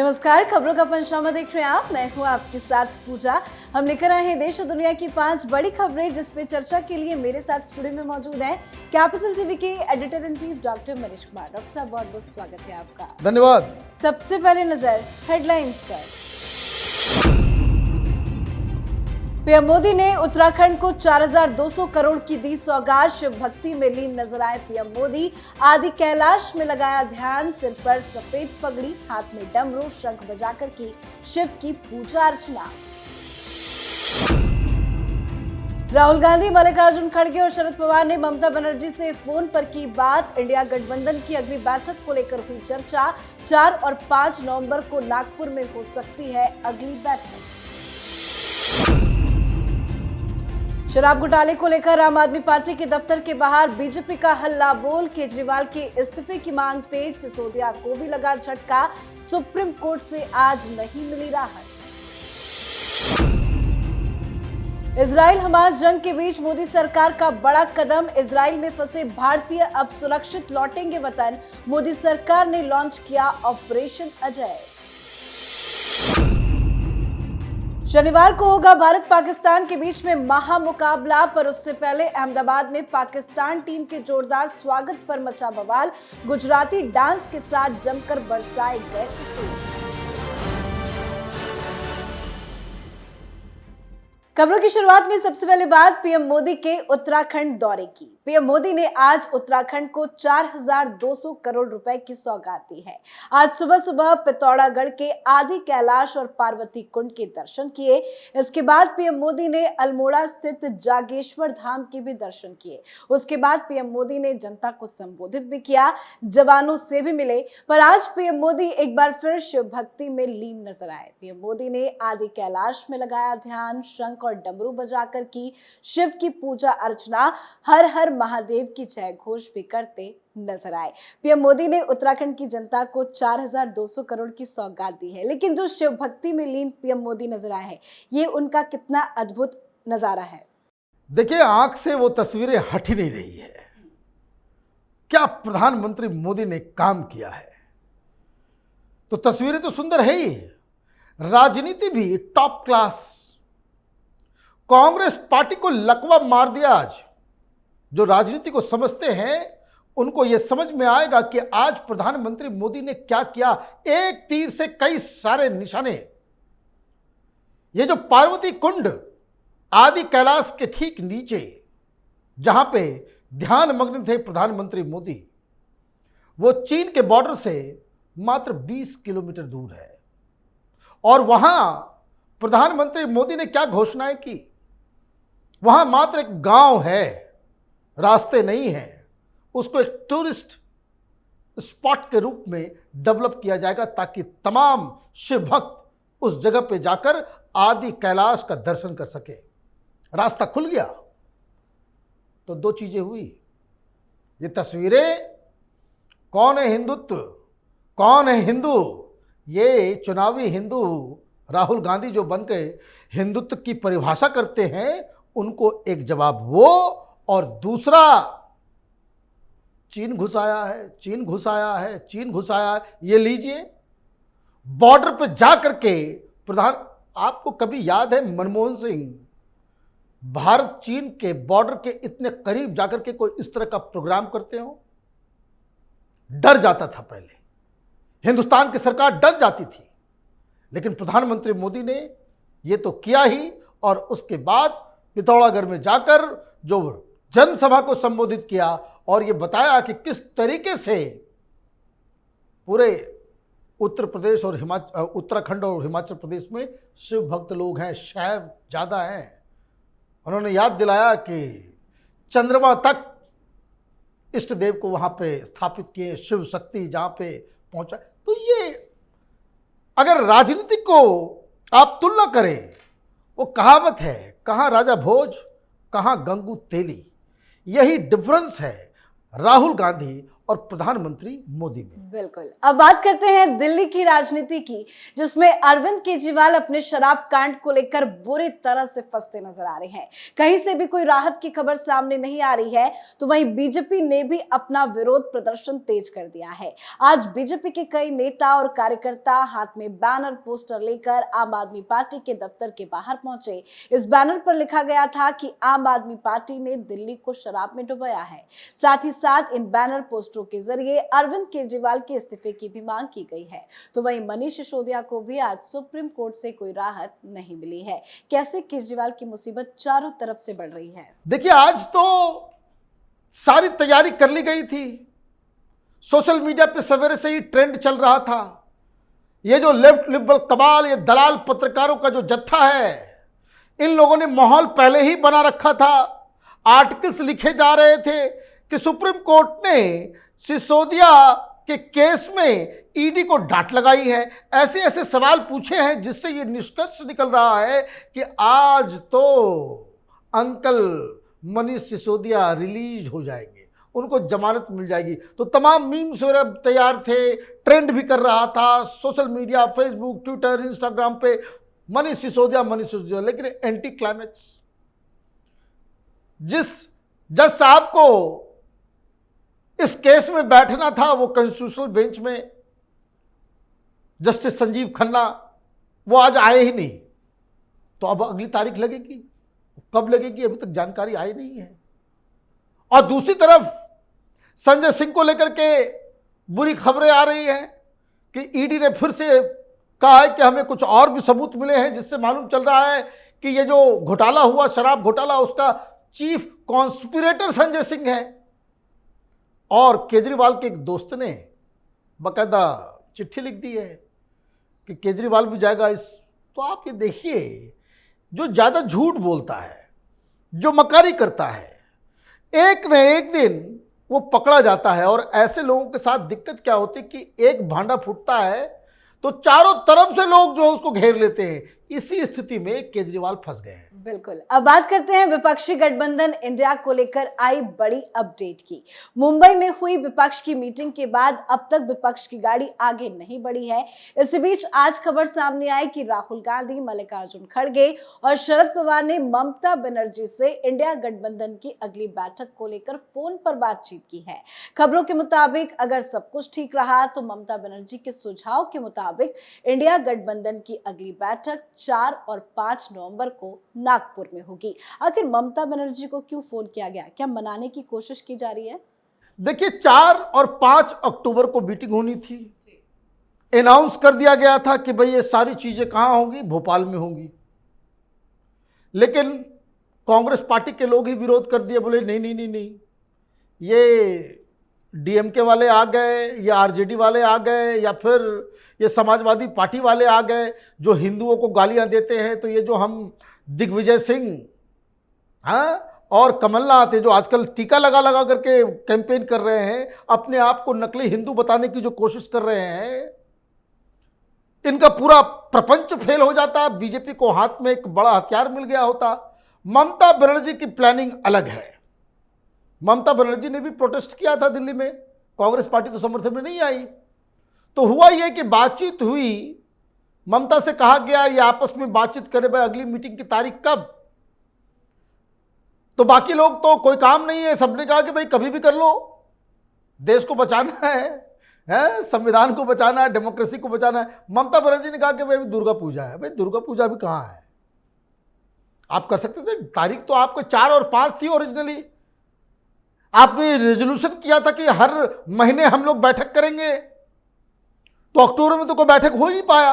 नमस्कार, खबरों का पंचनामा देख रहे हैं आप। मैं हूं आपके साथ पूजा। हम लेकर आए हैं देश और दुनिया की 5 बड़ी खबरें जिस पे चर्चा के लिए मेरे साथ स्टूडियो में मौजूद हैं कैपिटल टीवी के editor in chief doctor Manish Kumar. Doctor साहब, बहुत बहुत स्वागत है आपका। धन्यवाद। सबसे पहले नजर हेडलाइंस पर। पीएम मोदी ने उत्तराखंड को 4200 करोड़ की दी सौगात। शिव भक्ति में लीन नजर आए पीएम मोदी। आदि कैलाश में लगाया ध्यान, सिर पर सफेद पगड़ी, हाथ में डमरू, शंख बजाकर की शिव की पूजा अर्चना। राहुल गांधी, मल्लिकार्जुन खड़गे और शरद पवार ने ममता बनर्जी से फोन पर की बात। इंडिया गठबंधन की अगली बैठक को लेकर हुई चर्चा। 4 और 5 नवंबर को नागपुर में हो सकती है अगली बैठक। शराब घोटाले को लेकर आम आदमी पार्टी के दफ्तर के बाहर बीजेपी का हल्ला बोल। केजरीवाल के इस्तीफे की मांग तेज। सिसोदिया को भी लगा झटका। सुप्रीम कोर्ट से आज नहीं मिली राहत। इजराइल हमास जंग के बीच मोदी सरकार का बड़ा कदम। इजराइल में फंसे भारतीय अब सुरक्षित लौटेंगे वतन। मोदी सरकार ने लॉन्च किया ऑपरेशन अजय। शनिवार को होगा भारत पाकिस्तान के बीच में महामुकाबला, पर उससे पहले अहमदाबाद में पाकिस्तान टीम के जोरदार स्वागत पर मचा बवाल। गुजराती डांस के साथ जमकर बरसाए गए फूल। खबरों की शुरुआत में सबसे पहले बात पीएम मोदी के उत्तराखंड दौरे की। पीएम मोदी ने आज उत्तराखंड को 4200 करोड़ रुपए की सौगात दी है। आज सुबह सुबह पिथौरागढ़ के आदि कैलाश और पार्वती कुंड के दर्शन किए। इसके बाद पीएम मोदी ने अल्मोड़ा स्थित जागेश्वर धाम के भी दर्शन किए। उसके बाद पीएम मोदी ने जनता को संबोधित भी किया, जवानों से भी मिले। पर आज पीएम मोदी एक बार फिर शिव भक्ति में लीन नजर आए। पीएम मोदी ने आदि कैलाश में लगाया ध्यान, शंख और डमरू बजाकर की शिव की पूजा अर्चना। हर हर महादेव की जय घोष भी करते नजर आए। पीएम मोदी ने उत्तराखंड की जनता को 4200 करोड़ की सौगात दी है, लेकिन जो शिव भक्ति में लीन पीएम मोदी नजर आए हैं, ये उनका कितना अद्भुत नजारा है। देखिए, आंख से वो तस्वीरें हट ही नहीं रही है। क्या प्रधानमंत्री मोदी ने काम किया है। तो तस्वीरें तो सुंदर है ही, राजनीति भी टॉप क्लास। कांग्रेस पार्टी को लकवा मार दिया। आज जो राजनीति को समझते हैं उनको यह समझ में आएगा कि आज प्रधानमंत्री मोदी ने क्या किया। एक तीर से कई सारे निशाने। ये जो पार्वती कुंड आदि कैलाश के ठीक नीचे जहां पे ध्यान मग्न थे प्रधानमंत्री मोदी, वो चीन के बॉर्डर से मात्र 20 किलोमीटर दूर है। और वहां प्रधानमंत्री मोदी ने क्या घोषणाएं की। वहां मात्र एक गांव है, रास्ते नहीं हैं। उसको एक टूरिस्ट स्पॉट के रूप में डेवलप किया जाएगा ताकि तमाम शिव भक्त उस जगह पे जाकर आदि कैलाश का दर्शन कर सके। रास्ता खुल गया तो दो चीजें हुई। ये तस्वीरें, कौन है हिंदुत्व, कौन है हिंदू, ये चुनावी हिंदू राहुल गांधी जो बन के हिंदुत्व की परिभाषा करते हैं, उनको एक जवाब वो, और दूसरा चीन घुसाया है, चीन घुसाया है, चीन घुसाया है। ये लीजिए, बॉर्डर पे जा करके आपको कभी याद है मनमोहन सिंह भारत चीन के बॉर्डर के इतने करीब जाकर के कोई इस तरह का प्रोग्राम करते हो? डर जाता था पहले, हिंदुस्तान की सरकार डर जाती थी। लेकिन प्रधानमंत्री मोदी ने ये तो किया ही, और उसके बाद पिथौरागढ़ में जाकर जो जनसभा को संबोधित किया और ये बताया कि किस तरीके से पूरे उत्तर प्रदेश और उत्तराखंड और हिमाचल प्रदेश में शिव भक्त लोग हैं, शैव ज़्यादा हैं। उन्होंने याद दिलाया कि चंद्रमा तक इष्ट देव को वहाँ पे स्थापित किए, शिव शक्ति जहाँ पे पहुँचा। तो ये अगर राजनीति को आप तुलना करें, वो कहावत है, कहाँ राजा भोज कहाँ गंगू तेली। यही डिफरेंस है राहुल गांधी और प्रधानमंत्री मोदी में। बिल्कुल। अब बात करते हैं दिल्ली की राजनीति की, जिसमें अरविंद केजरीवाल अपने शराब कांड को लेकर बुरी तरह से फंसते नजर आ रहे हैं। कहीं से भी कोई राहत की खबर सामने नहीं आ रही है, तो वहीं बीजेपी ने भी अपना विरोध प्रदर्शन तेज कर दिया है। आज बीजेपी के कई नेता और कार्यकर्ता हाथ में बैनर पोस्टर लेकर आम आदमी पार्टी के दफ्तर के बाहर पहुंचे। इस बैनर पर लिखा गया था कि आम आदमी पार्टी ने दिल्ली को शराब में डुबाया है। साथ ही साथ इन बैनर पोस्टरों के जरिए अरविंद केजरीवाल के इस्तीफे की भी मांग की गई है। तो वहीं मनीष सिसोदिया को भी आज सुप्रीम कोर्ट से कोई राहत नहीं मिली है। कैसे केजरीवाल की मुसीबत चारों तरफ से बढ़ रही है। देखिए, आज तो सारी तैयारी कर ली गई थी। सोशल मीडिया पे सवेरे से ही ट्रेंड चल रहा था। ये जो लेफ्ट लिबरल कमाल, ये दलाल पत्रकारों का जो जत्था है, इन लोगों ने माहौल पहले ही बना रखा था। आर्टिकल्स लिखे जा रहे थे कि सुप्रीम कोर्ट ने सिसोदिया के केस में ईडी को डांट लगाई है। ऐसे ऐसे सवाल पूछे हैं जिससे ये निष्कर्ष निकल रहा है कि आज तो अंकल मनीष सिसोदिया रिलीज हो जाएंगे, उनको जमानत मिल जाएगी। तो तमाम मीम्स वगैरह तैयार थे, ट्रेंड भी कर रहा था social media, Facebook, Twitter, Instagram पे मनीष सिसोदिया। लेकिन एंटी क्लाइमेक्स, जिस जज साहब को इस केस में बैठना था, वो कॉन्स्टिट्यूशनल बेंच में जस्टिस संजीव खन्ना, वो आज आए ही नहीं। तो अब अगली तारीख लगेगी, कब लगेगी अभी तक जानकारी आई नहीं है। और दूसरी तरफ संजय सिंह को लेकर के बुरी खबरें आ रही हैं कि ईडी ने फिर से कहा है कि हमें कुछ और भी सबूत मिले हैं, जिससे मालूम चल रहा है कि ये जो घोटाला हुआ, शराब घोटाला, उसका चीफ कॉन्स्पिरेटर संजय सिंह है। और केजरीवाल के एक दोस्त ने बाकायदा चिट्ठी लिख दी है कि केजरीवाल भी जाएगा इस। तो आप ये देखिए, जो ज़्यादा झूठ बोलता है, जो मकारी करता है, एक न एक दिन वो पकड़ा जाता है। और ऐसे लोगों के साथ दिक्कत क्या होती है कि एक भांडा फूटता है तो चारों तरफ से लोग जो उसको घेर लेते हैं। इसी स्थिति में केजरीवाल फंस गए हैं। बिल्कुल। अब बात करते हैं विपक्षी गठबंधन इंडिया को लेकर आई बड़ी अपडेट की। मुंबई में हुई विपक्ष की मीटिंग के बाद अब तक विपक्ष की गाड़ी आगे नहीं बढ़ी है। इसी बीच आज खबर सामने आई कि राहुल गांधी, मल्लिकार्जुन खड़गे और शरद पवार ने ममता बनर्जी से इंडिया गठबंधन की अगली बैठक को लेकर फोन पर बातचीत की है। खबरों के मुताबिक अगर सब कुछ ठीक रहा तो ममता बनर्जी के सुझाव के मुताबिक इंडिया गठबंधन की अगली बैठक 4 और 5 नवंबर को नागपुर में होगी। आखिर ममता बनर्जी को क्यों फोन किया गया? क्या मनाने की कोशिश की जा रही है? देखिए, 4 और 5 अक्टूबर को मीटिंग होनी थी। अनाउंस कर दिया गया था कि भाई ये सारी चीजें कहां होंगी, भोपाल में होंगी। लेकिन कांग्रेस पार्टी के लोग ही विरोध कर दिए, बोले नहीं नहीं नहीं नहीं, ये डीएमके वाले आ गए या आरजेडी वाले आ गए या फिर ये समाजवादी पार्टी वाले आ गए जो हिंदुओं को गालियां देते हैं। तो ये जो हम दिग्विजय सिंह, हाँ, और कमलनाथ है जो आजकल टीका लगा लगा करके कैंपेन कर रहे हैं, अपने आप को नकली हिंदू बताने की जो कोशिश कर रहे हैं, इनका पूरा प्रपंच फेल हो जाता। बीजेपी को हाथ में एक बड़ा हथियार मिल गया होता। ममता बनर्जी की प्लानिंग अलग है। ममता बनर्जी ने भी प्रोटेस्ट किया था दिल्ली में, कांग्रेस पार्टी तो समर्थन में नहीं आई। तो हुआ यह कि बातचीत हुई, ममता से कहा गया ये आपस में बातचीत करें, भाई अगली मीटिंग की तारीख कब। तो बाकी लोग तो कोई काम नहीं है, सबने कहा कि भाई कभी भी कर लो, देश को बचाना है, संविधान को बचाना है, डेमोक्रेसी को बचाना है। ममता बनर्जी ने कहा कि भाई दुर्गा पूजा है। भाई दुर्गा पूजा भी कहाँ है? आप कर सकते थे, तारीख तो आपको 4 और 5 थी ओरिजिनली। आपने रेजोल्यूशन किया था कि हर महीने हम लोग बैठक करेंगे, तो अक्टूबर में तो कोई बैठक हो नहीं पाया।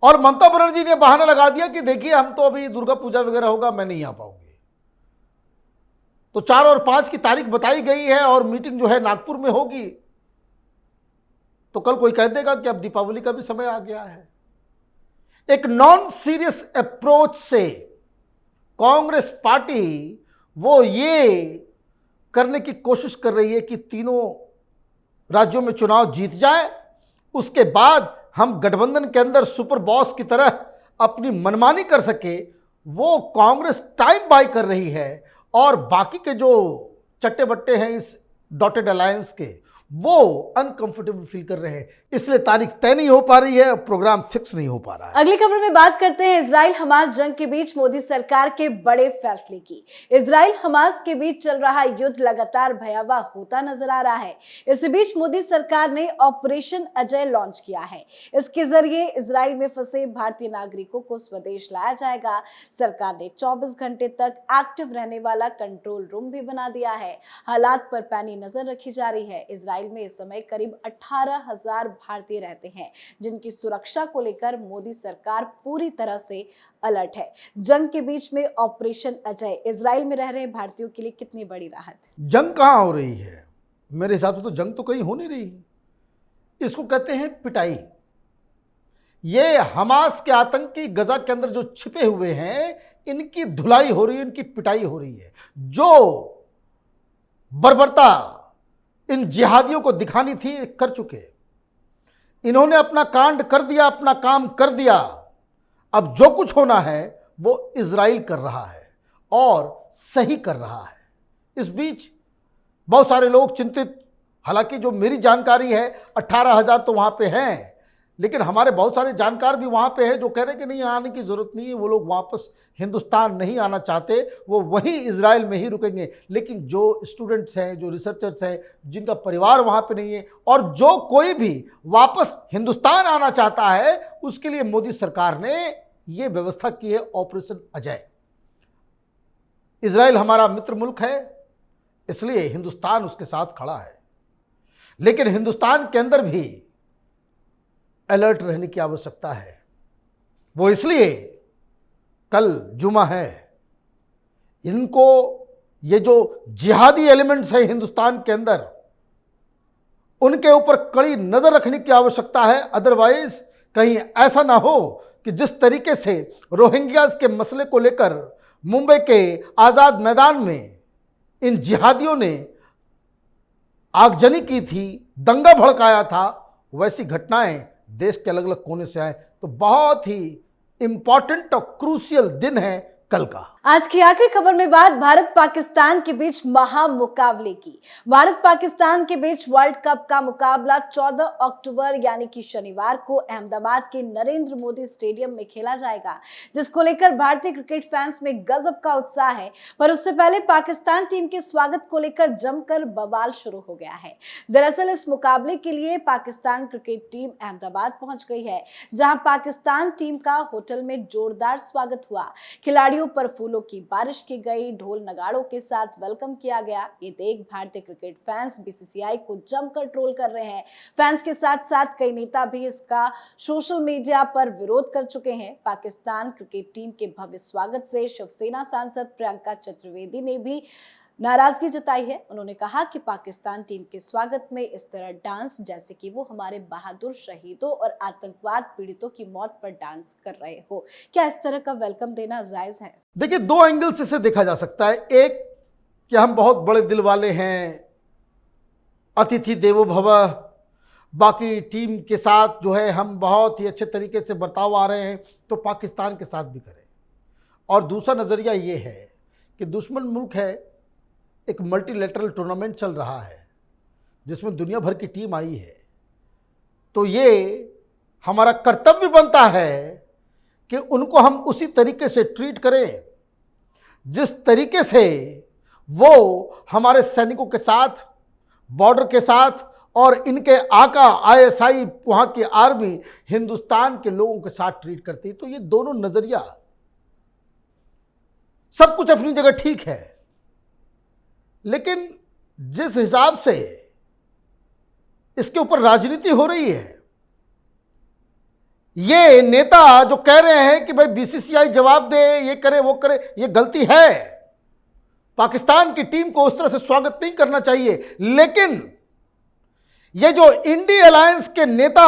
और ममता बनर्जी ने बहाना लगा दिया कि देखिए हम तो अभी दुर्गा पूजा वगैरह होगा, मैं नहीं आ पाऊंगी। तो 4 और 5 की तारीख बताई गई है और मीटिंग जो है नागपुर में होगी। तो कल कोई कह देगा कि अब दीपावली का भी समय आ गया है। एक नॉन सीरियस अप्रोच से कांग्रेस पार्टी वो ये करने की कोशिश कर रही है कि तीनों राज्यों में चुनाव जीत जाए, उसके बाद हम गठबंधन के अंदर सुपर बॉस की तरह अपनी मनमानी कर सके। वो कांग्रेस टाइम बाय कर रही है और बाकी के जो चट्टे बट्टे हैं इस डॉटेड अलायंस के, वो अनकंफर्टेबल फील कर रहे हैं, इसलिए तारीख तय नहीं हो पा रही है और प्रोग्राम फिक्स नहीं हो पा रहा है। अगली खबर में बात करते हैं इजराइल हमास जंग के बीच मोदी सरकार के बड़े फैसले की। इजराइल हमास के बीच चल रहा युद्ध लगातार भयावह होता नजर आ रहा है। इस बीच मोदी सरकार ने ऑपरेशन अजय लॉन्च किया है। इसके जरिए इजराइल में फंसे भारतीय नागरिकों को स्वदेश लाया जाएगा। सरकार ने 24 घंटे तक एक्टिव रहने वाला कंट्रोल रूम भी बना दिया है। हालात पर पैनी नजर रखी जा रही है। इजराइल में इस समय करीब 18,000 भारतीय रहते हैं, जिनकी सुरक्षा को लेकर मोदी सरकार पूरी तरह से अलर्ट है। जंग के बीच में ऑपरेशन अजय इजराइल में रह रहे भारतीयों के लिए कितनी बड़ी राहत। जंग कहां हो रही है? मेरे हिसाब से तो जंग तो कहीं हो नहीं रही। इसको कहते हैं पिटाई। ये हमास के आतंकी गजा के अंदर जो छिपे हुए हैं, इनकी धुलाई हो रही है, इनकी पिटाई हो रही है। जो बर्बरता इन जिहादियों को दिखानी थी, कर चुके। इन्होंने अपना कांड कर दिया, अपना काम कर दिया। अब जो कुछ होना है वो इजराइल कर रहा है और सही कर रहा है। इस बीच बहुत सारे लोग चिंतित, हालांकि जो मेरी जानकारी है 18,000 तो वहां पे हैं, लेकिन हमारे बहुत सारे जानकार भी वहाँ पे हैं जो कह रहे हैं कि नहीं, आने की ज़रूरत नहीं है, वो लोग वापस हिंदुस्तान नहीं आना चाहते, वो वहीं इजराइल में ही रुकेंगे। लेकिन जो स्टूडेंट्स हैं, जो रिसर्चर्स हैं, जिनका परिवार वहाँ पे नहीं है, और जो कोई भी वापस हिंदुस्तान आना चाहता है, उसके लिए मोदी सरकार ने ये व्यवस्था की है, ऑपरेशन अजय। इजराइल हमारा मित्र मुल्क है, इसलिए हिंदुस्तान उसके साथ खड़ा है, लेकिन हिंदुस्तान के अंदर भी अलर्ट रहने की आवश्यकता है। वो इसलिए, कल जुमा है, इनको ये जो जिहादी एलिमेंट्स हैं हिंदुस्तान के अंदर, उनके ऊपर कड़ी नजर रखने की आवश्यकता है। अदरवाइज कहीं ऐसा ना हो कि जिस तरीके से रोहिंग्यास के मसले को लेकर मुंबई के आज़ाद मैदान में इन जिहादियों ने आगजनी की थी, दंगा भड़काया था, वैसी घटनाएं देश के अलग अलग कोने से आए। तो बहुत ही इंपॉर्टेंट और क्रूशियल दिन है कल का। आज की आखिरी खबर में बात भारत पाकिस्तान के बीच महामुकाबले की। भारत पाकिस्तान के बीच वर्ल्ड कप का मुकाबला 14 अक्टूबर यानी कि शनिवार को अहमदाबाद के नरेंद्र मोदी स्टेडियम में खेला जाएगा, जिसको लेकर भारतीय क्रिकेट फैंस में गजब का उत्साह है। पर उससे पहले पाकिस्तान टीम के स्वागत को लेकर जमकर बवाल शुरू हो गया है। दरअसल इस मुकाबले के लिए पाकिस्तान क्रिकेट टीम अहमदाबाद पहुंच गई है, जहां पाकिस्तान टीम का होटल में जोरदार स्वागत हुआ। खिलाड़ियों पर फूलों की बारिश की गई, ढोल नगाड़ों के साथ वेलकम किया गया। ये देख भारतीय क्रिकेट फैंस बीसीसीआई को जमकर ट्रोल कर रहे हैं। फैंस के साथ साथ कई नेता भी इसका सोशल मीडिया पर विरोध कर चुके हैं। पाकिस्तान क्रिकेट टीम के भव्य स्वागत से शिवसेना सांसद प्रियंका चतुर्वेदी ने भी नाराजगी जताई है। उन्होंने कहा कि पाकिस्तान टीम के स्वागत में इस तरह डांस जैसे कि वो हमारे बहादुर शहीदों और आतंकवाद पीड़ितों की मौत पर डांस कर रहे हो, क्या इस तरह का वेलकम देना जायज है? देखिए, दो एंगल से इसे देखा जा सकता है। एक कि हम बहुत बड़े दिल वाले हैं, अतिथि देवो भव, बाकी टीम के साथ जो है हम बहुत ही अच्छे तरीके से बर्ताव आ रहे हैं, तो पाकिस्तान के साथ भी करें। और दूसरा नज़रिया ये है कि दुश्मन मुल्क है, एक मल्टीलेटरल टूर्नामेंट चल रहा है जिसमें दुनिया भर की टीम आई है, तो ये हमारा कर्तव्य बनता है कि उनको हम उसी तरीके से ट्रीट करें जिस तरीके से वो हमारे सैनिकों के साथ, बॉर्डर के साथ और इनके आका आईएसआई, वहाँ की आर्मी, हिंदुस्तान के लोगों के साथ ट्रीट करती है। तो ये दोनों नज़रिया, सब कुछ अपनी जगह ठीक है, लेकिन जिस हिसाब से इसके ऊपर राजनीति हो रही है, ये नेता जो कह रहे हैं कि भाई बीसीसीआई जवाब दे, ये करे वो करे, ये गलती है। पाकिस्तान की टीम को उस तरह से स्वागत नहीं करना चाहिए। लेकिन ये जो इंडी अलायंस के नेता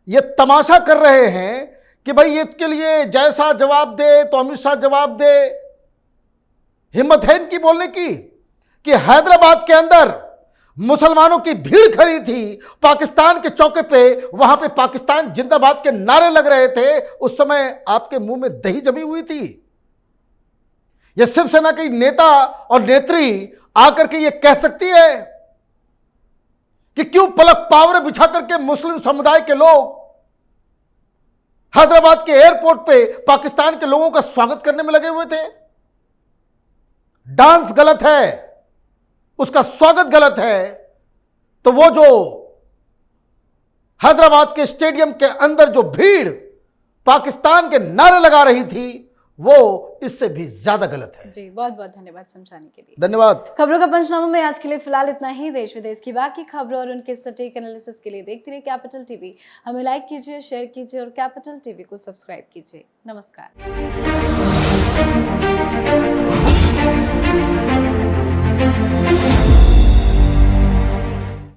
ये तमाशा कर रहे हैं कि भाई इसके लिए जैसा जवाब दे तो अमित शाह जवाब दे, हिम्मत है इनकी बोलने की कि हैदराबाद के अंदर मुसलमानों की भीड़ खड़ी थी पाकिस्तान के चौके पे, वहां पे पाकिस्तान जिंदाबाद के नारे लग रहे थे, उस समय आपके मुंह में दही जमी हुई थी। यह शिवसेना की नेता और नेत्री आकर के ये कह सकती है कि क्यों पलक पावरे बिछा करके मुस्लिम समुदाय के लोग हैदराबाद के एयरपोर्ट पे पाकिस्तान के लोगों का स्वागत करने में लगे हुए थे। डांस गलत है, उसका स्वागत गलत है, तो वो जो हैदराबाद के स्टेडियम के अंदर जो भीड़ पाकिस्तान के नारे लगा रही थी वो इससे भी ज्यादा गलत है। जी, बहुत बहुत धन्यवाद समझाने के लिए। धन्यवाद। खबरों का पंचनामा में आज के लिए फिलहाल इतना ही। देश विदेश की बाकी खबरों और उनके सटीक एनालिसिस के लिए देखते रहिए कैपिटल टीवी। हमें लाइक कीजिए, शेयर कीजिए और कैपिटल टीवी को सब्सक्राइब कीजिए। नमस्कार।